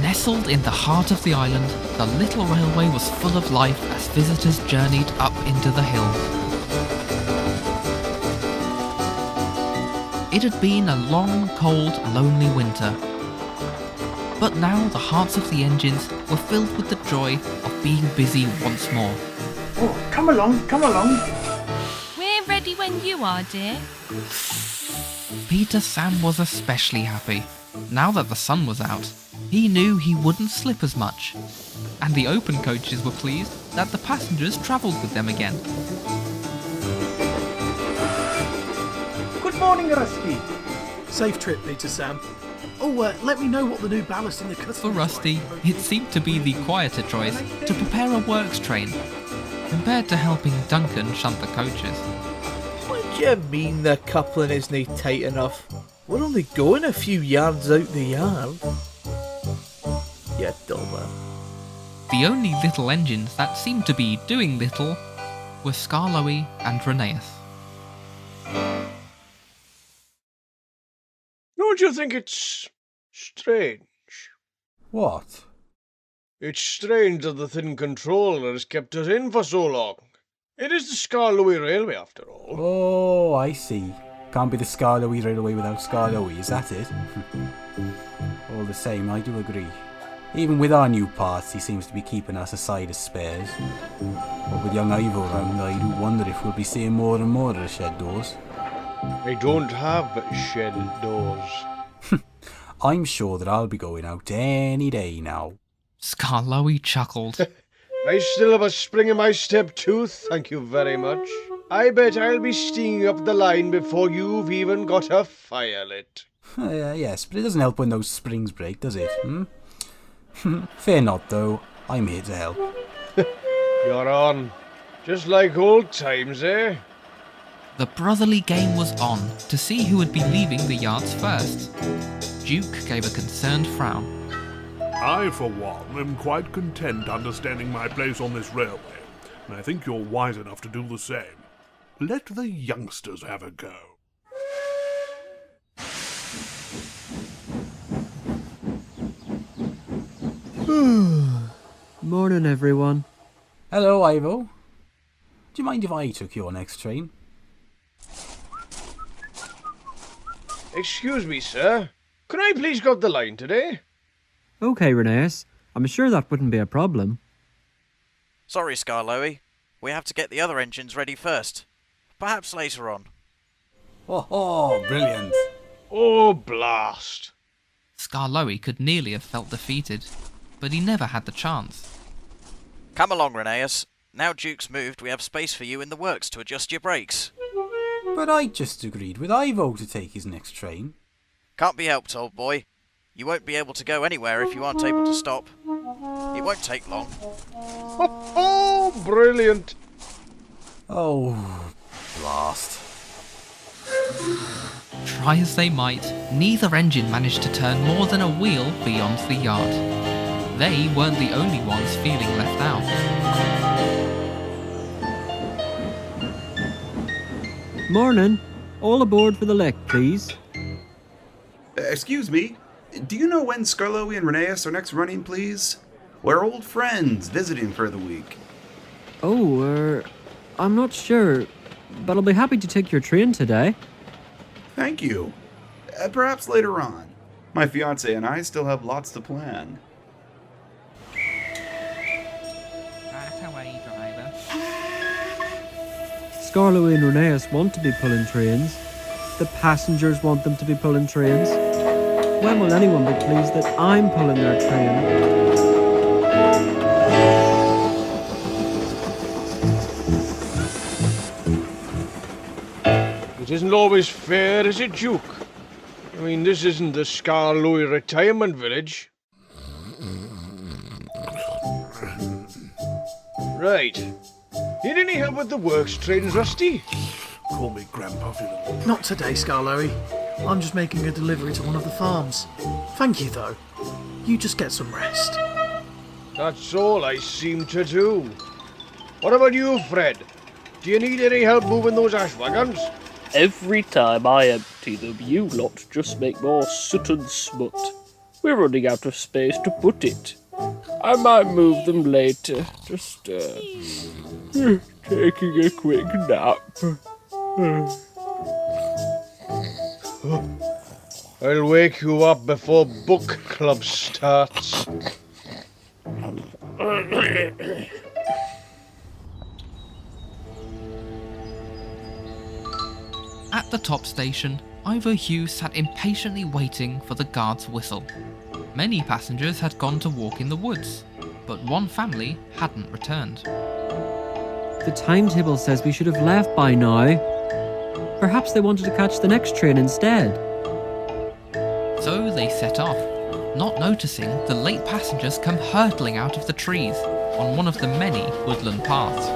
Nestled in the heart of the island, the little railway was full of life as visitors journeyed up into the hills. It had been a long, cold, lonely winter. But now the hearts of the engines were filled with the joy of being busy once more. Oh, come along, come along. We're ready when you are, dear. Peter Sam was especially happy. Now that the sun was out, he knew he wouldn't slip as much. And the open coaches were pleased that the passengers travelled with them again. Good morning, Rusty. Safe trip, Peter Sam. Oh, let me know what the new ballast in the customs For Rusty, it seemed to be the quieter choice to prepare a works train, compared to helping Duncan shunt the coaches. What do you mean the coupling isn't tight enough? We're only going a few yards out the yard. You dumber. The only little engines that seemed to be doing little were Skarloey and Rheneas. Don't you think it's strange? What? It's strange that the thin controller has kept us in for so long. It is the Skarloey Railway, after all. Oh, I see. Can't be the Skarloey Railway without Skarloey, is that it? All the same, I do agree. Even with our new parts, he seems to be keeping us aside as spares. But with young Ivo around, I do wonder if we'll be seeing more and more of the shed doors. I don't have shed doors. I'm sure that I'll be going out any day now. Skarloey chuckled. I still have a spring in my step tooth, thank you very much. I bet I'll be stinging up the line before you've even got a fire lit. Yes, but it doesn't help when those springs break, does it? Fear not, though. I'm here to help. You're on. Just like old times, eh? The brotherly game was on to see who would be leaving the yards first. Duke gave a concerned frown. I, for one, am quite content understanding my place on this railway, and I think you're wise enough to do the same. Let the youngsters have a go. Morning, everyone. Hello, Ivo. Do you mind if I took your next train? Excuse me, sir. Can I please go up the line today? Okay, Rheneas. I'm sure that wouldn't be a problem. Sorry, Skarloey. We have to get the other engines ready first. Perhaps later on. Oh, brilliant. Oh, blast. Skarloey could nearly have felt defeated, but he never had the chance. Come along, Rheneas. Now Duke's moved, we have space for you in the works to adjust your brakes. But I just agreed with Ivo to take his next train. Can't be helped, old boy. You won't be able to go anywhere if you aren't able to stop. It won't take long. Oh, brilliant. Oh, blast. Try as they might, neither engine managed to turn more than a wheel beyond the yard. They weren't the only ones feeling left out. Morning. All aboard for the lek, please. Excuse me, do you know when Skarloey and Rheneas are next running, please? We're old friends visiting for the week. Oh, I'm not sure, but I'll be happy to take your train today. Thank you. Perhaps later on. My fiancé and I still have lots to plan. Right away, driver. Skarloey and Rheneas want to be pulling trains. The passengers want them to be pulling trains. When will anyone be pleased that I'm pulling their train? It isn't always fair, is it, Duke? I mean, this isn't the Skarloey retirement village. Right. Need any help with the works trains, Rusty? Call me Grandpuffy little. Not today, Skarloey. I'm just making a delivery to one of the farms. Thank you, though. You just get some rest. That's all I seem to do. What about you, Fred? Do you need any help moving those ash wagons? Every time I empty them, you lot just make more soot and smut. We're running out of space to put it. I might move them later. Just, taking a quick nap. I'll wake you up before book club starts. At the top station, Ivo Hugh sat impatiently waiting for the guard's whistle. Many passengers had gone to walk in the woods, but one family hadn't returned. The timetable says we should have left by now. Perhaps they wanted to catch the next train instead. So they set off, not noticing the late passengers come hurtling out of the trees on one of the many woodland paths.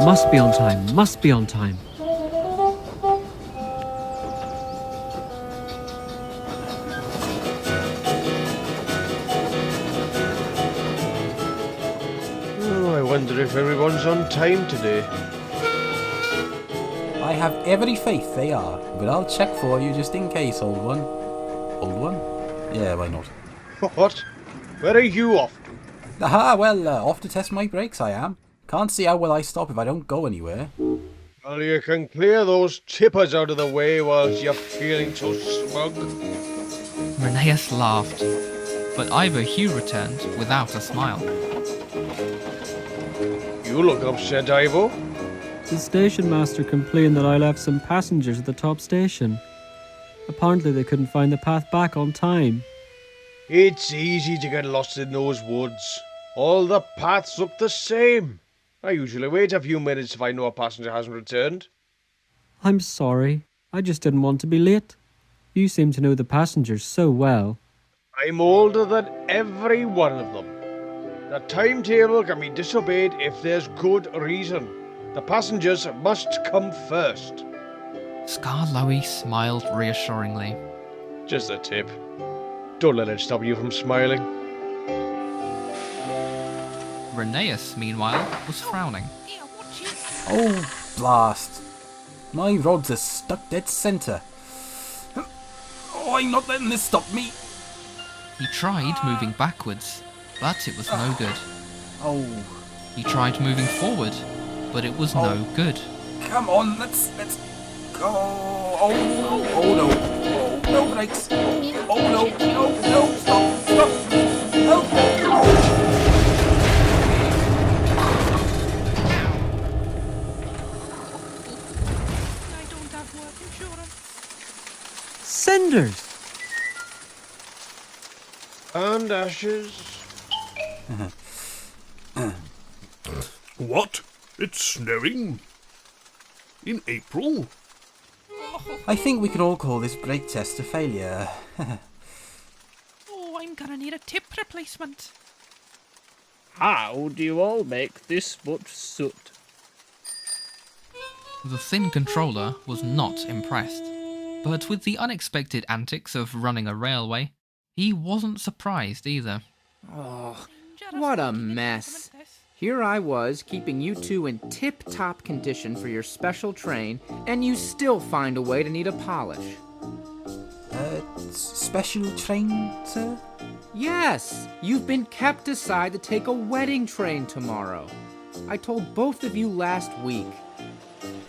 Must be on time, must be on time. Oh, I wonder if everyone's on time today. I have every faith they are, but I'll check for you just in case, old one. Old one? Yeah, why not? What? Where are you off to? Aha, well, off to test my brakes I am. Can't see how well I stop if I don't go anywhere. Well, you can clear those tippers out of the way whilst you're feeling so smug. Rheneas laughed, but Ivo Hugh returned without a smile. You look upset, Ivo. The station master complained that I left some passengers at the top station. Apparently they couldn't find the path back on time. It's easy to get lost in those woods. All the paths look the same. I usually wait a few minutes if I know a passenger hasn't returned. I'm sorry. I just didn't want to be late. You seem to know the passengers so well. I'm older than every one of them. The timetable can be disobeyed if there's good reason. The passengers must come first. Skarloey smiled reassuringly. Just a tip. Don't let it stop you from smiling. Rheneas, meanwhile, was frowning. Oh, blast. My rods are stuck dead centre. Oh, I'm not letting this stop me. He tried moving backwards, but it was no good. Oh. He tried moving forward, but it was no good. Come on, let's go. Oh no. Oh, no brakes. Oh no, stop. Help. Cinders! And ashes. What? It's snowing? In April? I think we could all call this brake test a failure. Oh, I'm gonna need a tip replacement. How do you all make this much soot? The thin controller was not impressed, but with the unexpected antics of running a railway, he wasn't surprised either. Oh, what a mess. Here I was, keeping you two in tip-top condition for your special train, and you still find a way to need a polish. Special train, sir? Yes, you've been kept aside to take a wedding train tomorrow. I told both of you last week.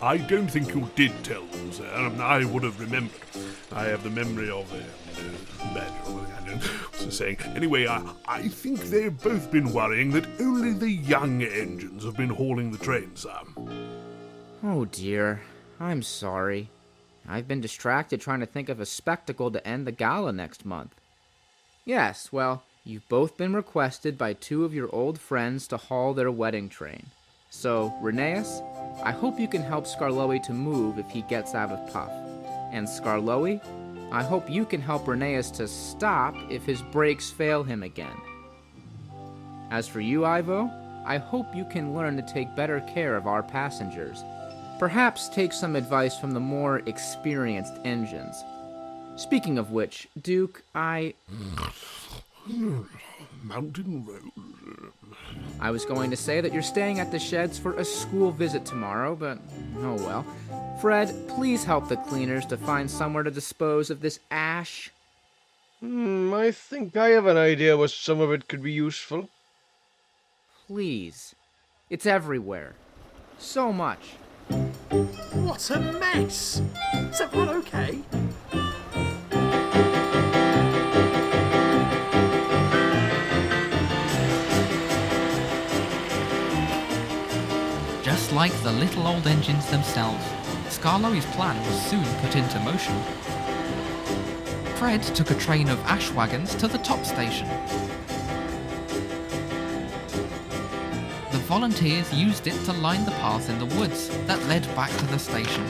I don't think you did tell them, sir. I would have remembered. I have the memory of what's the saying? Anyway, I think they've both been worrying that only the young engines have been hauling the train, sir. Oh dear, I'm sorry. I've been distracted trying to think of a spectacle to end the gala next month. Yes, well, you've both been requested by two of your old friends to haul their wedding train. So, Rheneas, I hope you can help Skarloey to move if he gets out of puff. And Skarloey, I hope you can help Rheneas to stop if his brakes fail him again. As for you, Ivo, I hope you can learn to take better care of our passengers. Perhaps take some advice from the more experienced engines. Speaking of which, Duke, Mountain Road. I was going to say that you're staying at the sheds for a school visit tomorrow, but oh well. Fred, please help the cleaners to find somewhere to dispose of this ash. I think I have an idea where some of it could be useful. Please. It's everywhere. So much. What a mess! Is everyone okay? Just like the little old engines themselves, Skarloey's plan was soon put into motion. Fred took a train of ash wagons to the top station. The volunteers used it to line the paths in the woods that led back to the station.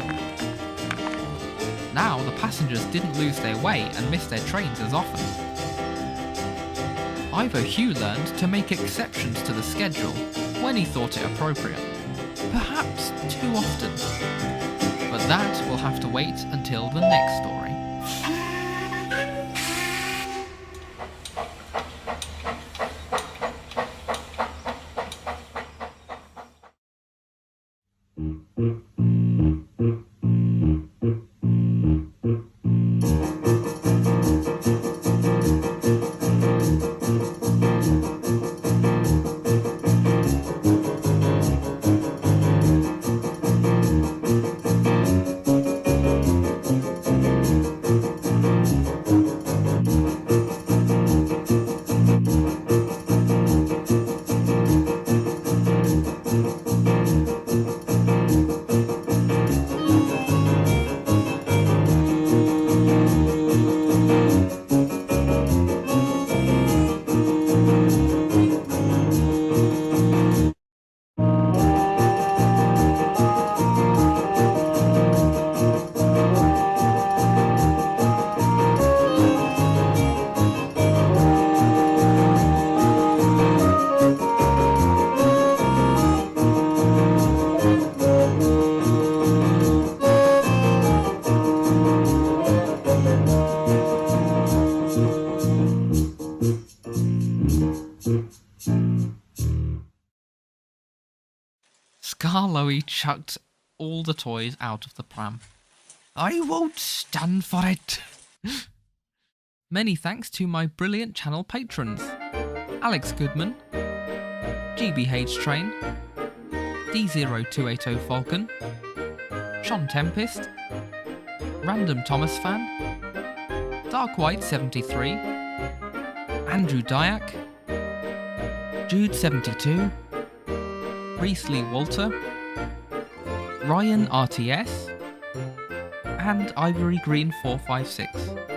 Now the passengers didn't lose their way and miss their trains as often. Ivo Hugh learned to make exceptions to the schedule when he thought it appropriate. Perhaps too often. But that will have to wait until the next story. Skarloey chucked all the toys out of the pram. I won't stand for it. Many thanks to my brilliant channel patrons: Alex Goodman, GBH Train, D0280 Falcon, Sean Tempest, Random Thomas Fan, Dark White 73, Andrew Dyack, Jude 72, Priestley Walter, Ryan RTS, and Ivory Green 456.